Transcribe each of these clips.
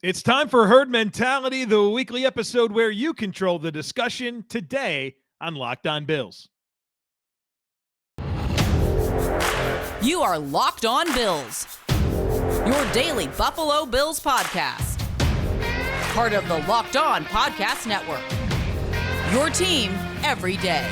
It's time for Herd Mentality, the weekly episode where you control the discussion today on Locked On Bills. You are Locked On Bills, your daily Buffalo Bills podcast. Part of the Locked On Podcast Network, your team every day.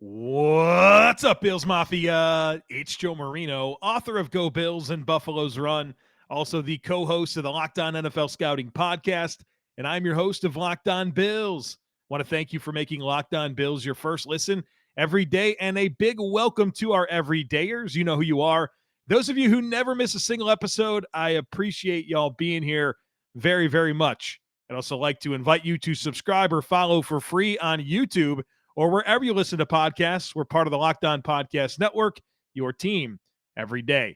What's up, Bills Mafia? It's Joe Marino, author of Go Bills and Buffalo's Run, also the co-host of the Locked On NFL Scouting podcast, and I'm your host of Locked On Bills. I want to thank you for making Locked On Bills your first listen every day, and a big welcome to our everydayers. You know who you are. Those of you who never miss a single episode, I appreciate y'all being here very, very much. I'd also like to invite you to subscribe or follow for free on YouTube or wherever you listen to podcasts. We're part of the Locked On Podcast Network, your team every day.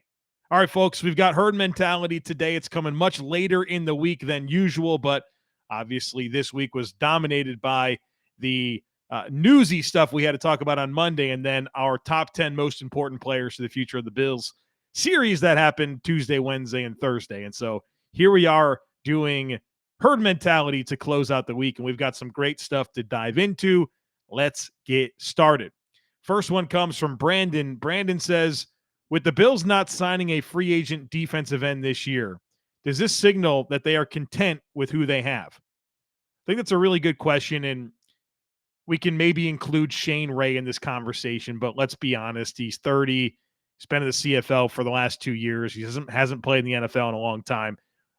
All right, folks, we've got Herd Mentality today. It's coming much later in the week than usual, but obviously this week was dominated by the newsy stuff we had to talk about on Monday, and then our top 10 most important players to the future of the Bills series that happened Tuesday, Wednesday, and Thursday. And so here we are doing Herd Mentality to close out the week, and we've got some great stuff to dive into. Let's get started. First one comes from Brandon. Brandon says, with the Bills not signing a free agent defensive end this year, does this signal that they are content with who they have? I think that's a really good question, and we can maybe include Shane Ray in this conversation, but let's be honest. He's 30. He's been in the CFL for the last 2 years. He hasn't played in the NFL in a long time.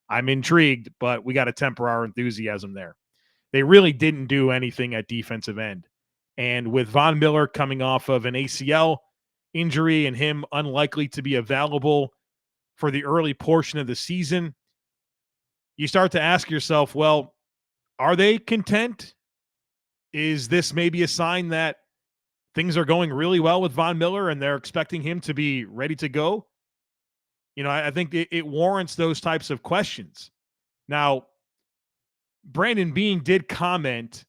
I'm intrigued, but we got to temper our enthusiasm there. They really didn't do anything at defensive end. And with Von Miller coming off of an ACL injury and him unlikely to be available for the early portion of the season, you start to ask yourself, well, are they content? Is this maybe a sign that things are going really well with Von Miller and they're expecting him to be ready to go? You know, I think it warrants those types of questions. Now, Brandon Beane did comment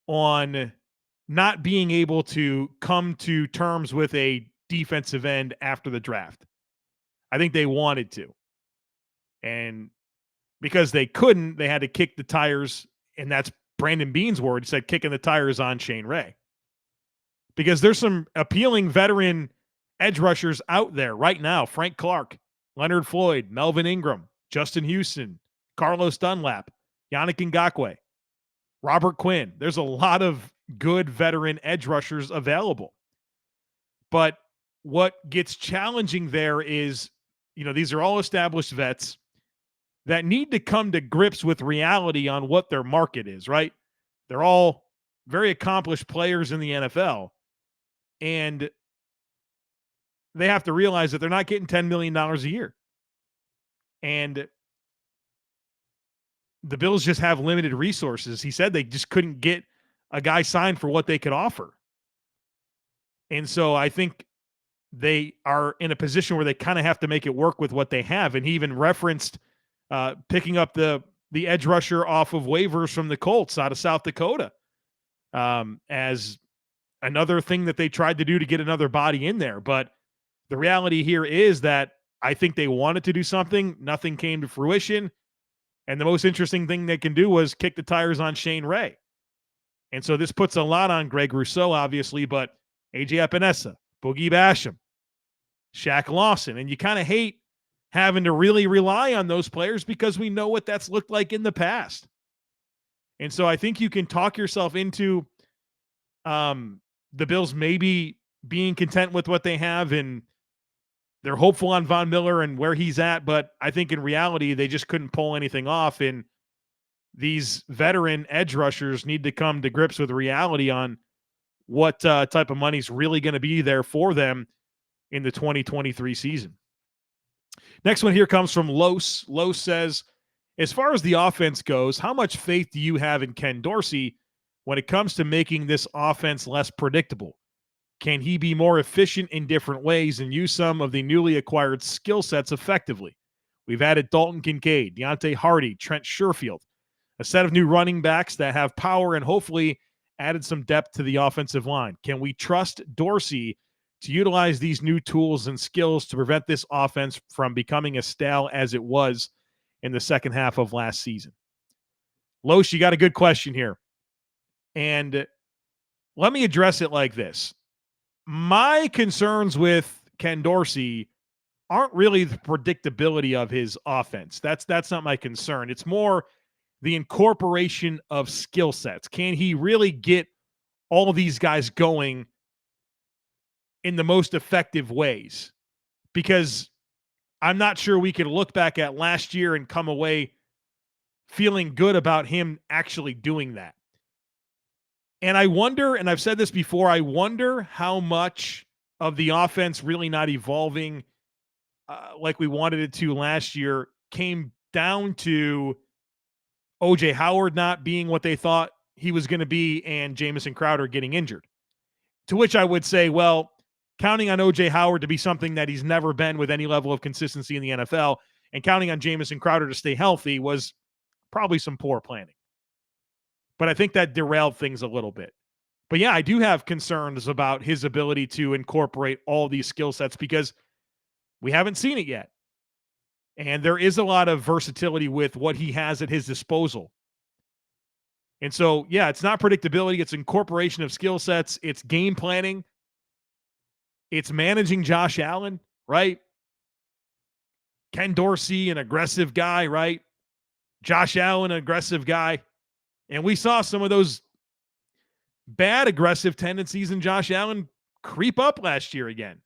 on not being able to come to terms with a defensive end after the draft. I think they wanted to. And because they couldn't, they had to kick the tires, and that's Brandon Beane's word. He said kicking the tires on Shane Ray. Because there's some appealing veteran edge rushers out there right now. Frank Clark, Leonard Floyd, Melvin Ingram, Justin Houston, Carlos Dunlap, Yannick Ngakoue, Robert Quinn. There's a lot of good veteran edge rushers available. But what gets challenging there is, you know, these are all established vets that need to come to grips with reality on what their market is, right? They're all very accomplished players in the NFL. And they have to realize that they're not getting $10 million a year. And the Bills just have limited resources. He said they just couldn't get a guy signed for what they could offer. And so I think they are in a position where they kind of have to make it work with what they have. And he even referenced picking up the edge rusher off of waivers from the Colts out of South Dakota as another thing that they tried to do to get another body in there. But the reality here is that I think they wanted to do something. Nothing came to fruition. And the most interesting thing they can do was kick the tires on Shane Ray. And so this puts a lot on Gregory Rousseau, obviously, but A.J. Epenesa, Boogie Basham, Shaq Lawson. And you kind of hate having to really rely on those players because we know what that's looked like in the past. And so I think you can talk yourself into the Bills maybe being content with what they have, and they're hopeful on Von Miller and where he's at, but I think in reality, they just couldn't pull anything off. And these veteran edge rushers need to come to grips with reality on what type of money's really going to be there for them in the 2023 season. Next one here comes from Los. Los says, as far as the offense goes, how much faith do you have in Ken Dorsey when it comes to making this offense less predictable? Can he be more efficient in different ways and use some of the newly acquired skill sets effectively? We've added Dalton Kincaid, Deonte Harty, Trent Sherfield. a set of new running backs that have power and hopefully added some depth to the offensive line. Can we trust Dorsey to utilize these new tools and skills to prevent this offense from becoming as stale as it was in the second half of last season? Loesch, you got a good question here. And let me address it like this. My concerns with Ken Dorsey aren't really the predictability of his offense. That's not my concern. It's more the incorporation of skill sets. Can he really get all of these guys going in the most effective ways? Because I'm not sure we could look back at last year and come away feeling good about him actually doing that. And I wonder, and I've said this before, I wonder how much of the offense really not evolving like we wanted it to last year came down to O.J. Howard not being what they thought he was going to be and Jamison Crowder getting injured. To which I would say, well, counting on O.J. Howard to be something that he's never been with any level of consistency in the NFL and counting on Jamison Crowder to stay healthy was probably some poor planning. But I think that derailed things a little bit. But yeah, I do have concerns about his ability to incorporate all these skill sets because we haven't seen it yet. And there is a lot of versatility with what he has at his disposal. And so, yeah, it's not predictability. It's incorporation of skill sets. It's game planning. It's managing Josh Allen, right? Ken Dorsey, an aggressive guy, right? Josh Allen, an aggressive guy. And we saw some of those bad aggressive tendencies in Josh Allen creep up last year again.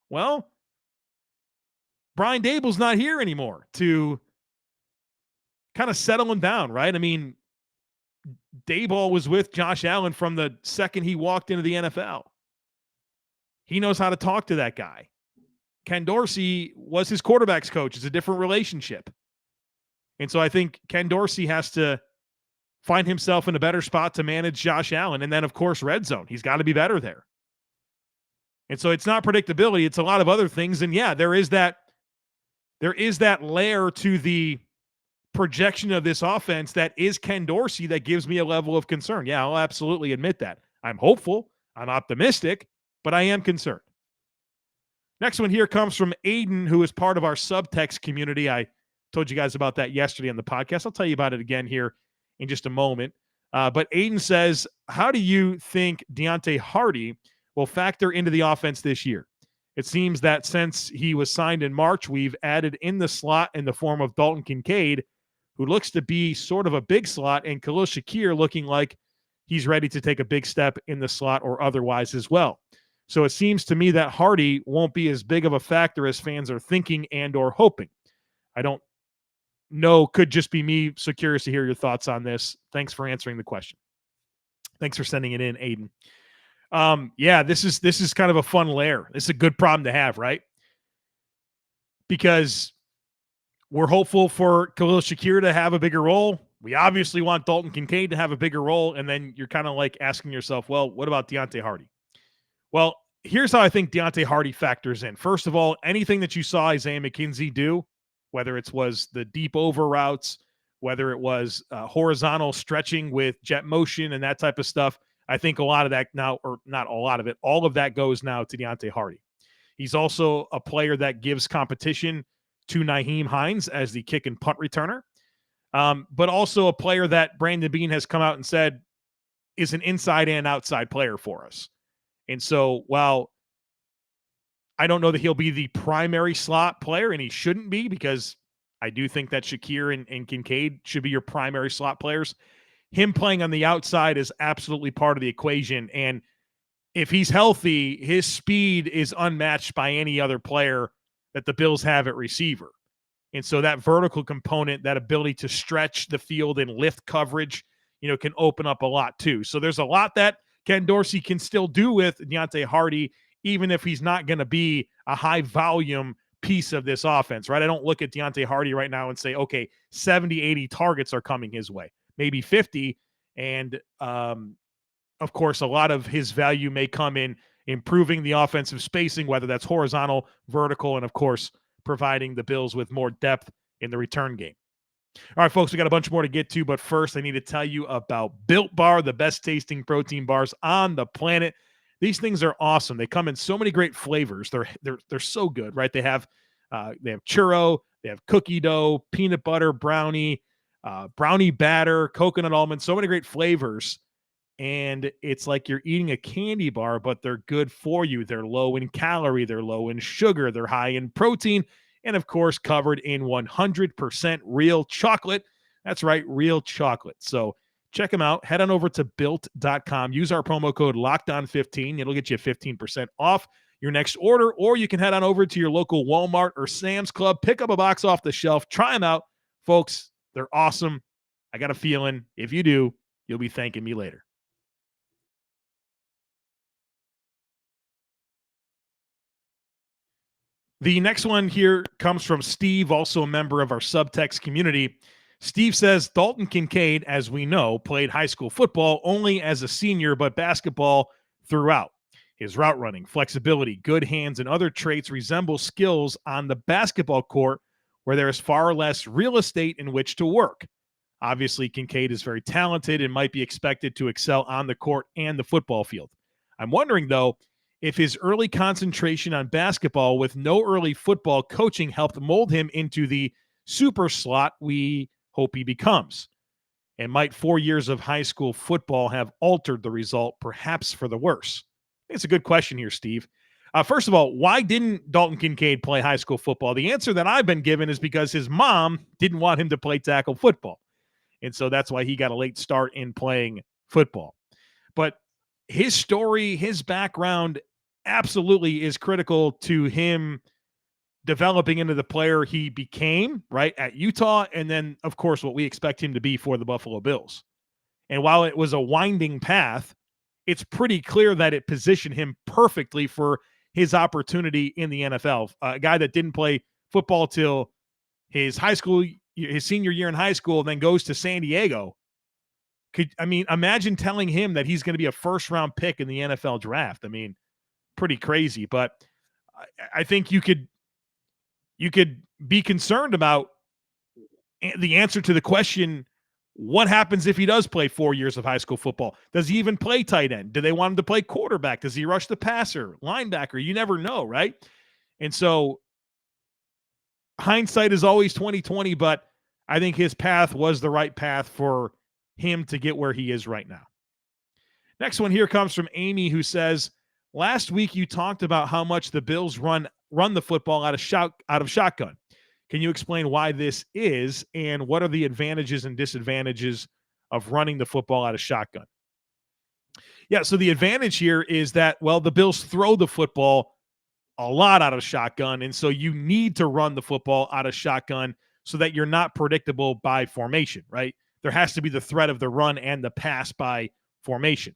Well, Brian Dable's not here anymore to kind of settle him down, right? I mean, Daboll was with Josh Allen from the second he walked into the NFL. He knows how to talk to that guy. Ken Dorsey was his quarterback's coach. It's a different relationship. And so I think Ken Dorsey has to find himself in a better spot to manage Josh Allen. And then, of course, red zone. He's got to be better there. And so it's not predictability. It's a lot of other things. And yeah, there is that layer to the projection of this offense that is Ken Dorsey that gives me a level of concern. Yeah, I'll absolutely admit that. I'm hopeful. I'm optimistic, but I am concerned. Next one here comes from Aiden, who is part of our Subtext community. I told you guys about that yesterday on the podcast. I'll tell you about it again here in just a moment. But Aiden says, how do you think Deontay Hardy will factor into the offense this year? It seems that since he was signed in March, we've added in the slot in the form of Dalton Kincaid, who looks to be sort of a big slot, and Khalil Shakir looking like he's ready to take a big step in the slot or otherwise as well. So it seems to me that Hardy won't be as big of a factor as fans are thinking and or hoping. I don't know, could just be me. So curious to hear your thoughts on this. Thanks for answering the question. Thanks for sending it in, Aiden. Yeah, this is kind of a fun layer. This is a good problem to have, right? Because we're hopeful for Khalil Shakir to have a bigger role. We obviously want Dalton Kincaid to have a bigger role. And then you're kind of like asking yourself, well, what about Deontay Hardy? Well, here's how I think Deontay Hardy factors in. First of all, anything that you saw Isaiah McKenzie do, whether it was the deep over routes, whether it was horizontal stretching with jet motion and that type of stuff, I think a lot of that now, or not a lot of it, all of that goes now to Deontay Hardy. He's also a player that gives competition to Nyheim Hines as the kick and punt returner, but also a player that Brandon Beane has come out and said is an inside and outside player for us. And so while I don't know that he'll be the primary slot player, and he shouldn't be, because I do think that Shakir and Kincaid should be your primary slot players, him playing on the outside is absolutely part of the equation. And if he's healthy, his speed is unmatched by any other player that the Bills have at receiver. And so that vertical component, that ability to stretch the field and lift coverage, can open up a lot too. So there's a lot that Ken Dorsey can still do with Deontay Hardy, even if he's not going to be a high volume piece of this offense, right? I don't look at Deontay Hardy right now and say, okay, 70, 80 targets are coming his way, maybe 50. And of course, a lot of his value may come in improving the offensive spacing, whether that's horizontal, vertical, and of course, providing the Bills with more depth in the return game. All right, folks, we got a bunch more to get to, but first I need to tell you about Built Bar, the best tasting protein bars on the planet. These things are awesome. They come in so many great flavors. They're so good, right? They have churro, they have cookie dough, peanut butter, brownie, brownie batter, coconut almond, so many great flavors. And it's like you're eating a candy bar, but they're good for you. They're low in calorie, they're low in sugar, they're high in protein, and of course, covered in 100% real chocolate. That's right, real chocolate. So check them out. Head on over to built.com. Use our promo code LOCKEDON15. It'll get you 15% off your next order, or you can head on over to your local Walmart or Sam's Club, pick up a box off the shelf, try them out. Folks, they're awesome. I got a feeling if you do, you'll be thanking me later. The next one here comes from Steve, also a member of our Subtext community. Steve says, Dalton Kincaid, as we know, played high school football only as a senior, but basketball throughout. His route running, flexibility, good hands, and other traits resemble skills on the basketball court where there is far less real estate in which to work. Obviously, Kincaid is very talented and might be expected to excel on the court and the football field. I'm wondering, though, if his early concentration on basketball with no early football coaching helped mold him into the super slot we hope he becomes. And might 4 years of high school football have altered the result, perhaps for the worse? I think it's a good question here, Steve. First of all, why didn't Dalton Kincaid play high school football? The answer that I've been given is because his mom didn't want him to play tackle football. And so that's why he got a late start in playing football. But his story, his background absolutely is critical to him developing into the player he became, right, at Utah, and then, of course, what we expect him to be for the Buffalo Bills. And while it was a winding path, it's pretty clear that it positioned him perfectly for his opportunity in the NFL. A guy that didn't play football till his senior year in high school, and then goes to San Diego. Imagine telling him that he's going to be a first-round pick in the NFL draft. Pretty crazy, but I think you could be concerned about the answer to the question, what happens if he does play 4 years of high school football? Does he even play tight end? Do they want him to play quarterback? Does he rush the passer, linebacker? You never know, right? And so hindsight is always 20/20, but I think his path was the right path for him to get where he is right now. Next one here comes from Amy, who says, last week you talked about how much the Bills run the football out of shotgun. Can you explain why this is, and what are the advantages and disadvantages of running the football out of shotgun? Yeah, so the advantage here is that, well, the Bills throw the football a lot out of shotgun, and so you need to run the football out of shotgun so that you're not predictable by formation, right? There has to be the threat of the run and the pass by formation.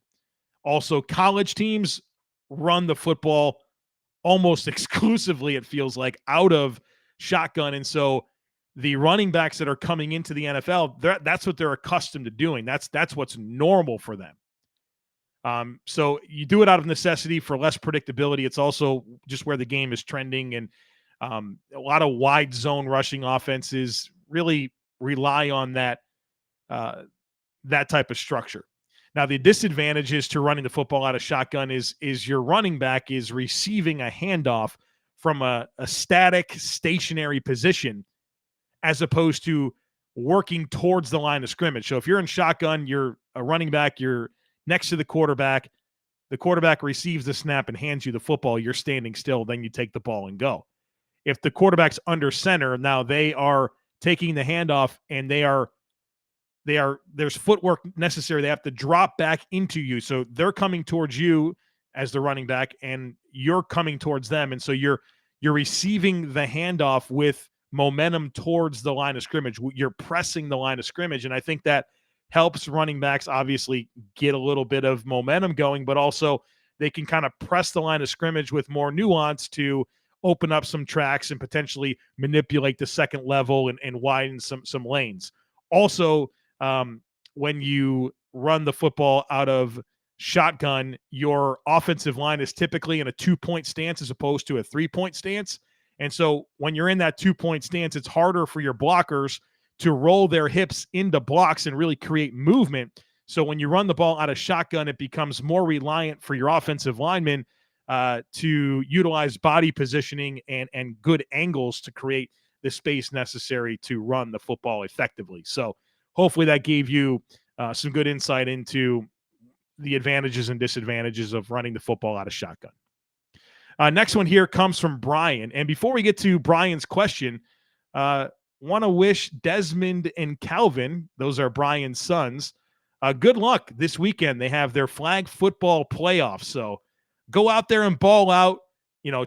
Also, college teams run the football almost exclusively, it feels like, out of shotgun. And so the running backs that are coming into the NFL, that's what they're accustomed to doing. That's what's normal for them. So you do it out of necessity for less predictability. It's also just where the game is trending. And a lot of wide zone rushing offenses really rely on that type of structure. Now, the disadvantages to running the football out of shotgun is your running back is receiving a handoff from a static, stationary position as opposed to working towards the line of scrimmage. So if you're in shotgun, you're a running back, you're next to the quarterback receives the snap and hands you the football, you're standing still, then you take the ball and go. If the quarterback's under center, now they are taking the handoff and there's footwork necessary. They have to drop back into you. So they're coming towards you as the running back and you're coming towards them. And so you're receiving the handoff with momentum towards the line of scrimmage. You're pressing the line of scrimmage. And I think that helps running backs obviously get a little bit of momentum going, but also they can kind of press the line of scrimmage with more nuance to open up some tracks and potentially manipulate the second level and widen some lanes. Also, when you run the football out of shotgun, your offensive line is typically in a 2-point stance as opposed to a 3-point stance. And so when you're in that 2-point stance, it's harder for your blockers to roll their hips into blocks and really create movement. So when you run the ball out of shotgun, it becomes more reliant for your offensive linemen to utilize body positioning and good angles to create the space necessary to run the football effectively. So hopefully that gave you some good insight into the advantages and disadvantages of running the football out of shotgun. Next one here comes from Brian. And before we get to Brian's question, want to wish Desmond and Calvin, those are Brian's sons, good luck this weekend. They have their flag football playoffs. So go out there and ball out,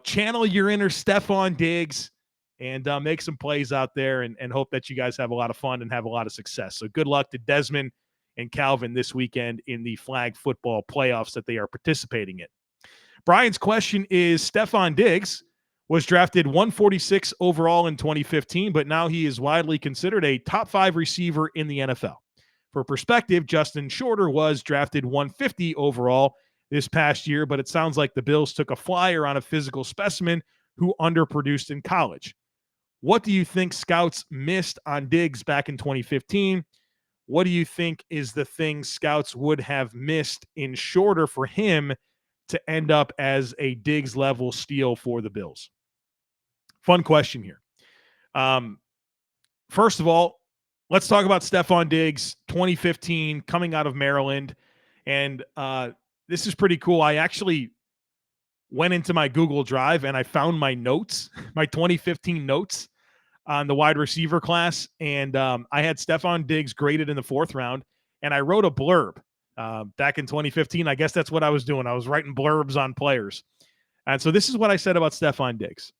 channel your inner Stefon Diggs and make some plays out there and hope that you guys have a lot of fun and have a lot of success. So good luck to Desmond and Calvin this weekend in the flag football playoffs that they are participating in. Brian's question is, Stefon Diggs was drafted 146 overall in 2015, but now he is widely considered a top 5 receiver in the NFL. For perspective, Justin Shorter was drafted 150 overall this past year, but it sounds like the Bills took a flyer on a physical specimen who underproduced in college. What do you think scouts missed on Diggs back in 2015? What do you think is the thing scouts would have missed in Shorter for him to end up as a Diggs level steal for the Bills? Fun question here. First of all, let's talk about Stefon Diggs, 2015, coming out of Maryland. And this is pretty cool. I actually went into my Google Drive and I found my notes, my 2015 notes on the wide receiver class. And I had Stefon Diggs graded in the 4th round. And I wrote a blurb back in 2015. I guess that's what I was doing. I was writing blurbs on players. And so this is what I said about Stefon Diggs.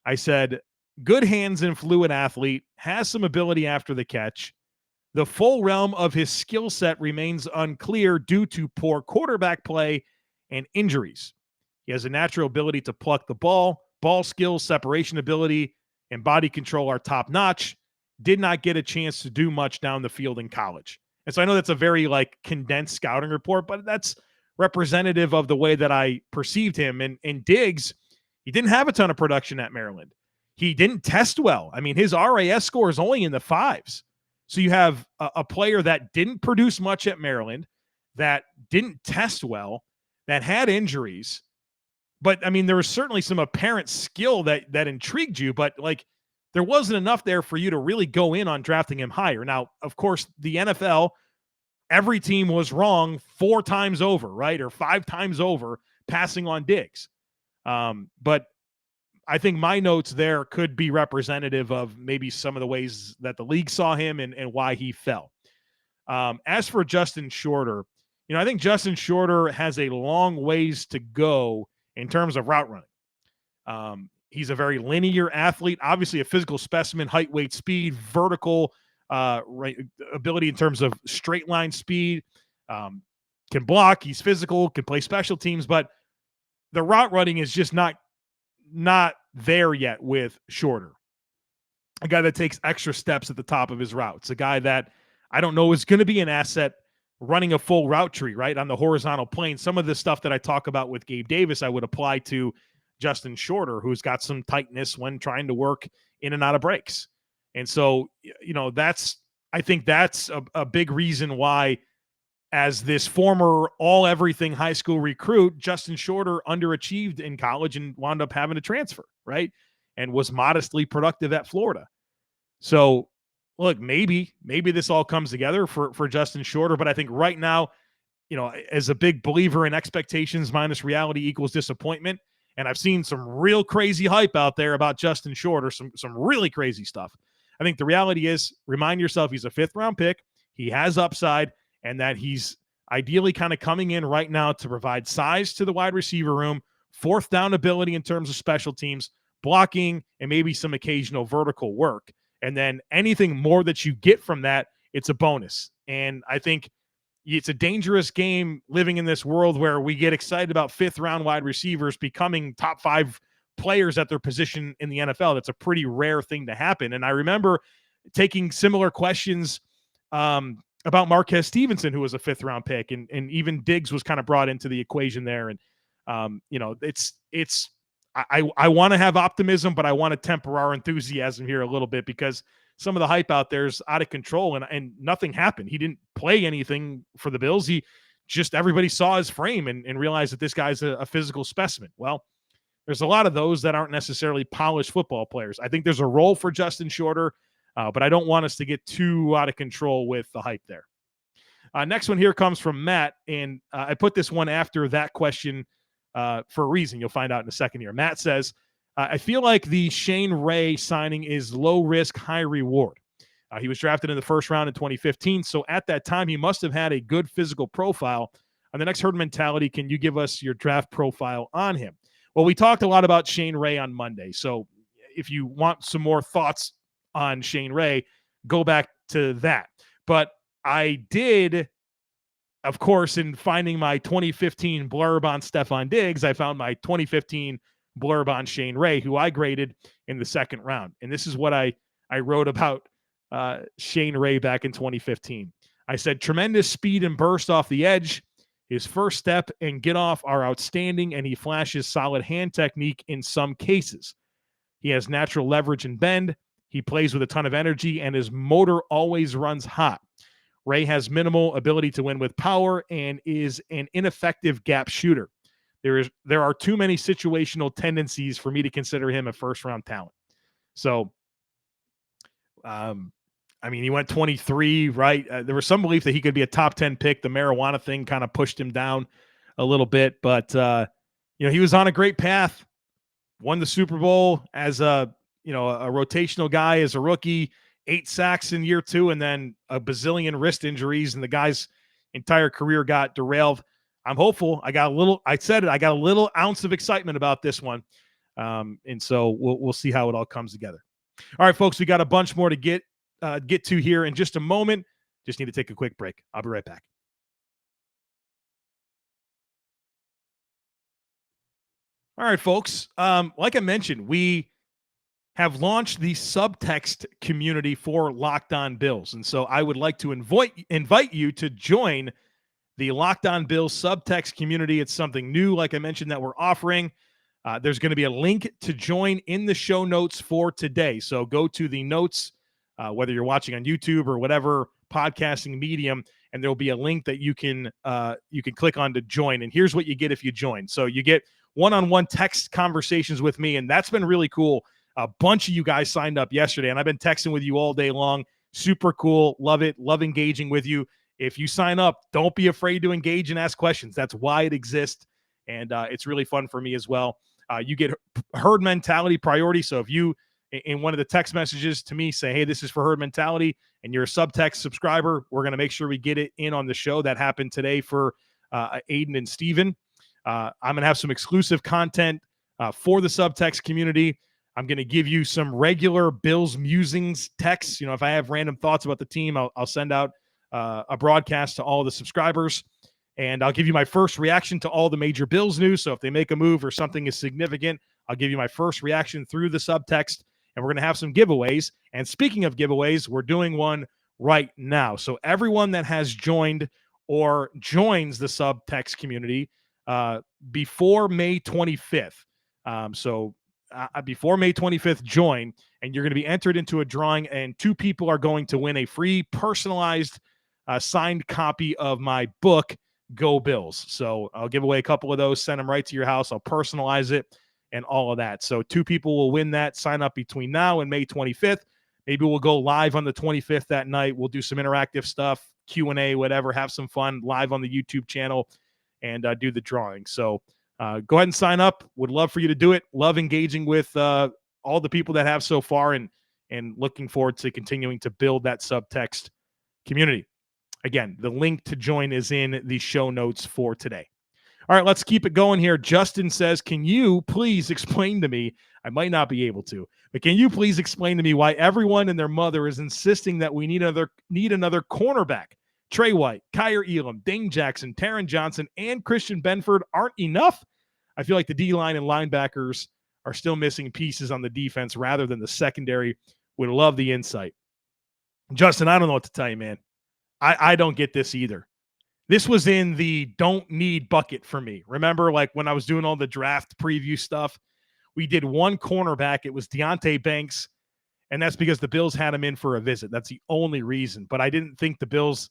I said, good hands and fluid athlete, has some ability after the catch. The full realm of his skill set remains unclear due to poor quarterback play and injuries. He has a natural ability to pluck the ball skills, separation ability, and body control are top-notch. Did not get a chance to do much down the field in college. And so I know that's a very condensed scouting report, but that's representative of the way that I perceived him. And Diggs, he didn't have a ton of production at Maryland. He didn't test well. I mean, his RAS score is only in the 5s. So you have a player that didn't produce much at Maryland, that didn't test well, that had injuries. But, I mean, there was certainly some apparent skill that intrigued you, but, there wasn't enough there for you to really go in on drafting him higher. Now, of course, the NFL, every team was wrong 4 times over, right? Or 5 times over passing on Diggs. But I think my notes there could be representative of maybe some of the ways that the league saw him and why he fell. As for Justin Shorter, I think Justin Shorter has a long ways to go in terms of route running. He's a very linear athlete, obviously a physical specimen, height, weight, speed, vertical ability in terms of straight line speed, can block, he's physical, can play special teams, but the route running is just not there yet with Shorter. A guy that takes extra steps at the top of his routes, a guy that I don't know is going to be an asset running a full route tree, right, on the horizontal plane. Some of the stuff that I talk about with Gabe Davis, I would apply to Justin Shorter, who's got some tightness when trying to work in and out of breaks. And so, I think that's a big reason why, as this former all-everything high school recruit, Justin Shorter underachieved in college and wound up having to transfer, right? And was modestly productive at Florida. So, look, maybe this all comes together for Justin Shorter, but I think right now, as a big believer in expectations minus reality equals disappointment, and I've seen some real crazy hype out there about Justin Shorter, some really crazy stuff. I think the reality is, remind yourself he's a 5th-round pick, he has upside, and that he's ideally kind of coming in right now to provide size to the wide receiver room, 4th down ability in terms of special teams, blocking, and maybe some occasional vertical work. And then anything more that you get from that, it's a bonus. And I think it's a dangerous game living in this world where we get excited about 5th-round wide receivers becoming top 5 players at their position in the NFL. That's a pretty rare thing to happen. And I remember taking similar questions about Marquez Stevenson, who was a 5th-round pick, and even Diggs was kind of brought into the equation there. And I want to have optimism, but I want to temper our enthusiasm here a little bit, because some of the hype out there is out of control, and nothing happened. He didn't play anything for the Bills. Everybody saw his frame and realized that this guy's a physical specimen. Well, there's a lot of those that aren't necessarily polished football players. I think there's a role for Justin Shorter, but I don't want us to get too out of control with the hype there. Next one here comes from Matt, and I put this one after that question for a reason. You'll find out in a second here. Matt says, I feel like the Shane Ray signing is low risk, high reward. He was drafted in the first round in 2015, so at that time, he must have had a good physical profile. On the next herd mentality, can you give us your draft profile on him? Well, we talked a lot about Shane Ray on Monday, so if you want some more thoughts on Shane Ray, go back to that. But I did, of course, in finding my 2015 blurb on Stefon Diggs, I found my 2015 blurb on Shane Ray, who I graded in the second round. And this is what I wrote about Shane Ray back in 2015. I said, tremendous speed and burst off the edge. His first step and get off are outstanding, and he flashes solid hand technique in some cases. He has natural leverage and bend. He plays with a ton of energy, and his motor always runs hot. Ray has minimal ability to win with power and is an ineffective gap shooter. There are too many situational tendencies for me to consider him a first-round talent. So, he went 23, right? There was some belief that he could be a top 10 pick. The marijuana thing kind of pushed him down a little bit, but he was on a great path. Won the Super Bowl as a rotational guy as a rookie, 8 sacks in year 2, and then a bazillion wrist injuries, and the guy's entire career got derailed. I'm hopeful. I got a little ounce of excitement about this one. And so we'll see how it all comes together. All right, folks, we got a bunch more to get to here in just a moment. Just need to take a quick break. I'll be right back. All right, folks. Like I mentioned, we have launched the Subtext community for Locked On Bills. And so I would like to invite you to join the Locked On Bills Subtext community. It's something new, like I mentioned, that we're offering. There's going to be a link to join in the show notes for today. So go to the notes, whether you're watching on YouTube or whatever podcasting medium, and there'll be a link that you can click on to join. And here's what you get if you join. So you get one-on-one text conversations with me, and that's been really cool. A bunch of you guys signed up yesterday, and I've been texting with you all day long. Super cool. Love it. Love engaging with you. If you sign up, don't be afraid to engage and ask questions. That's why it exists, and it's really fun for me as well. You get herd mentality priority. So if you, in one of the text messages to me, say, hey, this is for herd mentality, and you're a Subtext subscriber, we're going to make sure we get it in on the show. That happened today for Aiden and Steven. I'm going to have some exclusive content for the Subtext community. I'm going to give you some regular Bills musings texts. If I have random thoughts about the team, I'll send out a broadcast to all the subscribers, and I'll give you my first reaction to all the major Bills news. So if they make a move or something is significant, I'll give you my first reaction through the Subtext, and we're going to have some giveaways. And speaking of giveaways, we're doing one right now. So everyone that has joined or joins the Subtext community before May 25th. Before May 25th, join, and you're going to be entered into a drawing, and 2 people are going to win a free personalized signed copy of my book, Go Bills. So I'll give away a couple of those, send them right to your house. I'll personalize it and all of that. So 2 people will win that. Sign up between now and May 25th. Maybe we'll go live on the 25th that night. We'll do some interactive stuff, Q&A, whatever, have some fun live on the YouTube channel and do the drawing. So go ahead and sign up. Would love for you to do it. Love engaging with all the people that have so far, and looking forward to continuing to build that Subtext community. Again, the link to join is in the show notes for today. All right, let's keep it going here. Justin says, can you please explain to me, I might not be able to, but can you please explain to me why everyone and their mother is insisting that we need another cornerback? Trey White, Kyer Elam, Dane Jackson, Taron Johnson, and Christian Benford aren't enough? I feel like the D-line and linebackers are still missing pieces on the defense rather than the secondary. Would love the insight. Justin, I don't know what to tell you, man. I don't get this either. This was in the don't need bucket for me. Remember, like when I was doing all the draft preview stuff, we did one cornerback. It was Deonte Banks. And that's because the Bills had him in for a visit. That's the only reason. But I didn't think the Bills,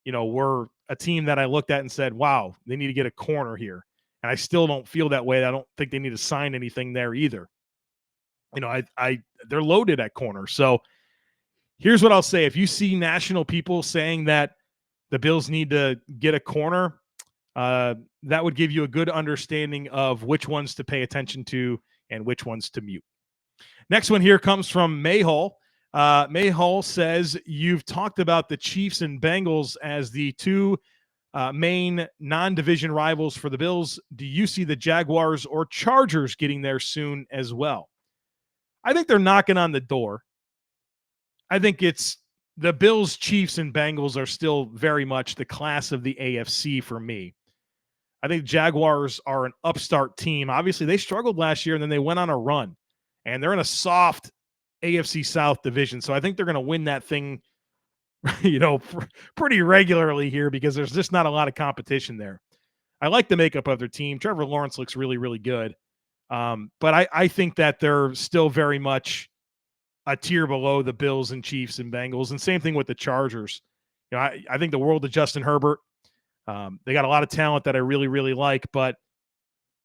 were a team that I looked at and said, wow, they need to get a corner here. And I still don't feel that way. I don't think they need to sign anything there either. They're loaded at corner. So here's what I'll say. If you see national people saying that the Bills need to get a corner, that would give you a good understanding of which ones to pay attention to and which ones to mute. Next one here comes from Mayhall. Mayhall says, you've talked about the Chiefs and Bengals as the two main non-division rivals for the Bills. Do you see the Jaguars or Chargers getting there soon as well? I think they're knocking on the door. I think it's the Bills, Chiefs, and Bengals are still very much the class of the AFC for me. I think Jaguars are an upstart team. Obviously, they struggled last year, and then they went on a run. And they're in a soft AFC South division. So I think they're going to win that thing, pretty regularly here because there's just not a lot of competition there. I like the makeup of their team. Trevor Lawrence looks really, really good. But I think that they're still very much a tier below the Bills and Chiefs and Bengals. And same thing with the Chargers. I think the world of Justin Herbert. They got a lot of talent that I really, really like, but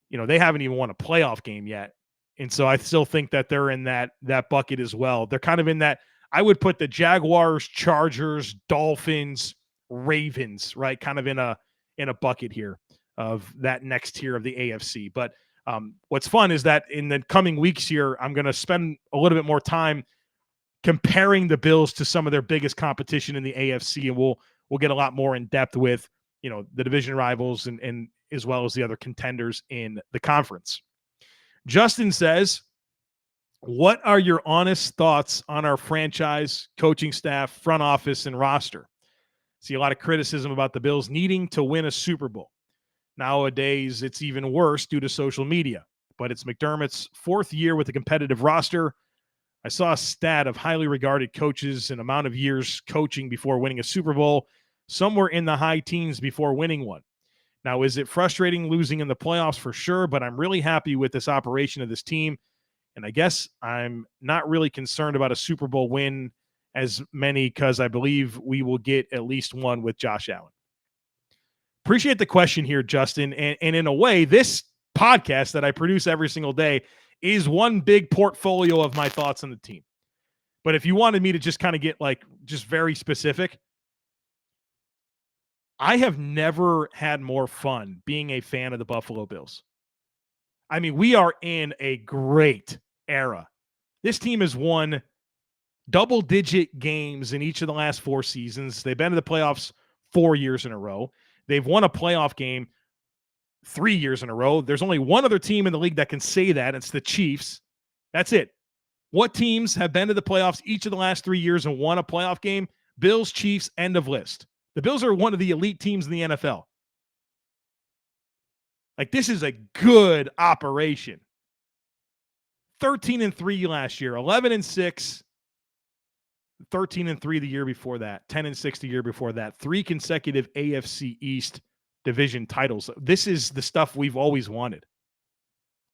they haven't even won a playoff game yet. And so I still think that they're in that bucket as well. They're kind of in that. I would put the Jaguars, Chargers, Dolphins, Ravens, right? Kind of in a bucket here of that next tier of the AFC. But what's fun is that in the coming weeks here, I'm going to spend a little bit more time comparing the Bills to some of their biggest competition in the AFC, and we'll get a lot more in depth with the division rivals and as well as the other contenders in the conference. Justin says, what are your honest thoughts on our franchise, coaching staff, front office, and roster? See a lot of criticism about the Bills needing to win a Super Bowl. Nowadays, it's even worse due to social media, but it's McDermott's fourth year with a competitive roster. I saw a stat of highly regarded coaches and amount of years coaching before winning a Super Bowl, somewhere in the high teens before winning one. Now, is it frustrating losing in the playoffs? For sure, but I'm really happy with this operation of this team. And I guess I'm not really concerned about a Super Bowl win as many because I believe we will get at least one with Josh Allen. Appreciate the question here, Justin. And in a way, this podcast that I produce every single day is one big portfolio of my thoughts on the team. But if you wanted me to just kind of get just very specific, I have never had more fun being a fan of the Buffalo Bills. I mean, we are in a great era. This team has won double-digit games in each of the last 4 seasons. They've been to the playoffs 4 years in a row. They've won a playoff game 3 years in a row. There's only one other team in the league that can say that. It's the Chiefs. That's it. What teams have been to the playoffs each of the last 3 years and won a playoff game? Bills, Chiefs, end of list. The Bills are one of the elite teams in the NFL. This is a good operation. 13-3 last year, 11-6, 13-3 the year before that, 10-6 the year before that, 3 consecutive AFC East division titles. This is the stuff we've always wanted.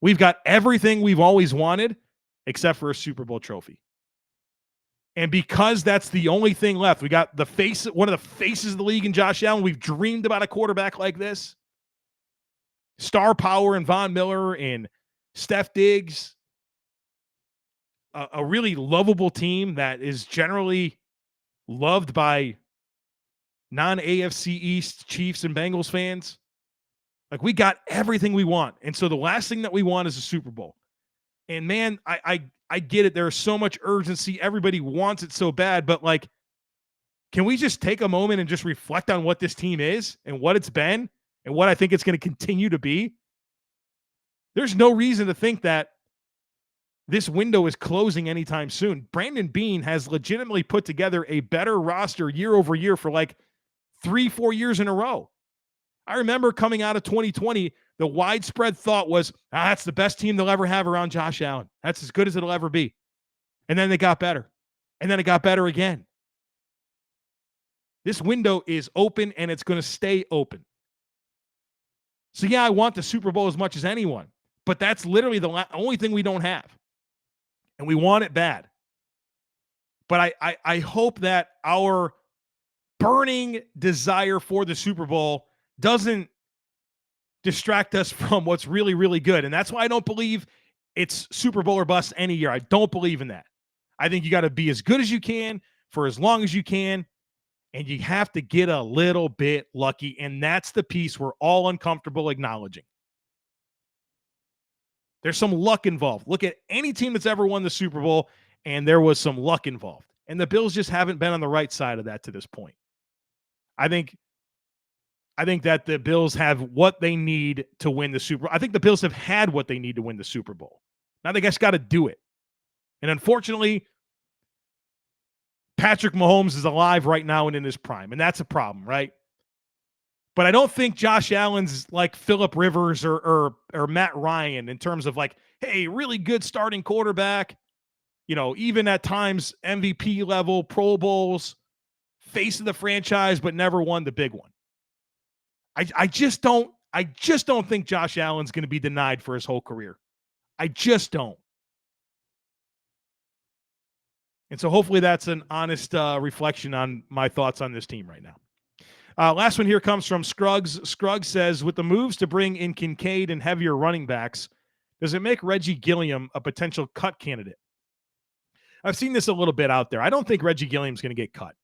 We've got everything we've always wanted except for a Super Bowl trophy. And because that's the only thing left, we got one of the faces of the league in Josh Allen. We've dreamed about a quarterback like this. Star power in Von Miller and Steph Diggs. A really lovable team that is generally loved by non-AFC East Chiefs and Bengals fans. We got everything we want. And so the last thing that we want is a Super Bowl. And man, I get it. There's so much urgency. Everybody wants it so bad, but can we just take a moment and just reflect on what this team is and what it's been and what I think it's going to continue to be? There's no reason to think that this window is closing anytime soon. Brandon Beane has legitimately put together a better roster year over year for 3-4 years in a row. I remember coming out of 2020, the widespread thought was, that's the best team they'll ever have around Josh Allen. That's as good as it'll ever be. And then they got better. And then it got better again. This window is open and it's going to stay open. So yeah, I want the Super Bowl as much as anyone, but that's literally the only thing we don't have. And we want it bad. But I hope that our burning desire for the Super Bowl doesn't distract us from what's really, really good. And that's why I don't believe it's Super Bowl or bust any year. I don't believe in that. I think you got to be as good as you can for as long as you can, and you have to get a little bit lucky, and that's the piece we're all uncomfortable acknowledging. There's some luck involved. Look at any team that's ever won the Super Bowl, and there was some luck involved. And the Bills just haven't been on the right side of that to this point. I think that the Bills have what they need to win the Super Bowl. I think the Bills have had what they need to win the Super Bowl. Now they just got to do it. And unfortunately, Patrick Mahomes is alive right now and in his prime, and that's a problem, right? But I don't think Josh Allen's like Phillip Rivers or Matt Ryan in terms of like, hey, really good starting quarterback, even at times MVP level, Pro Bowls, face of the franchise, but never won the big one. I just don't think Josh Allen's going to be denied for his whole career. I just don't. And so hopefully that's an honest reflection on my thoughts on this team right now. Last one here comes from Scruggs. Scruggs says, with the moves to bring in Kincaid and heavier running backs, does it make Reggie Gilliam a potential cut candidate? I've seen this a little bit out there. I don't think Reggie Gilliam's going to get cut.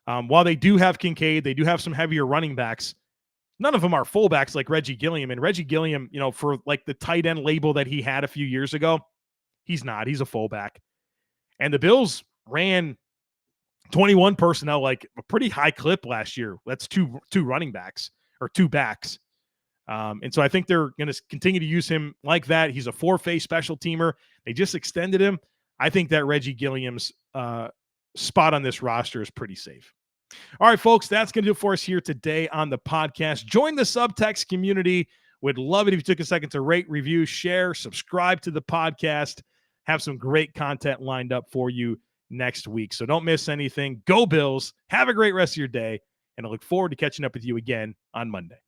While they do have Kincaid, they do have some heavier running backs. None of them are fullbacks like Reggie Gilliam. And Reggie Gilliam, for like the tight end label that he had a few years ago, he's not. He's a fullback. And the Bills ran 21 personnel, like a pretty high clip last year. That's two running backs or two backs. And so I think they're going to continue to use him like that. He's a four-phase special teamer. They just extended him. I think that Reggie Gilliam's spot on this roster is pretty safe. All right, folks, that's going to do it for us here today on the podcast. Join the Subtext community. Would love it if you took a second to rate, review, share, subscribe to the podcast. Have some great content lined up for you next week. So don't miss anything. Go Bills. Have a great rest of your day. And I look forward to catching up with you again on Monday.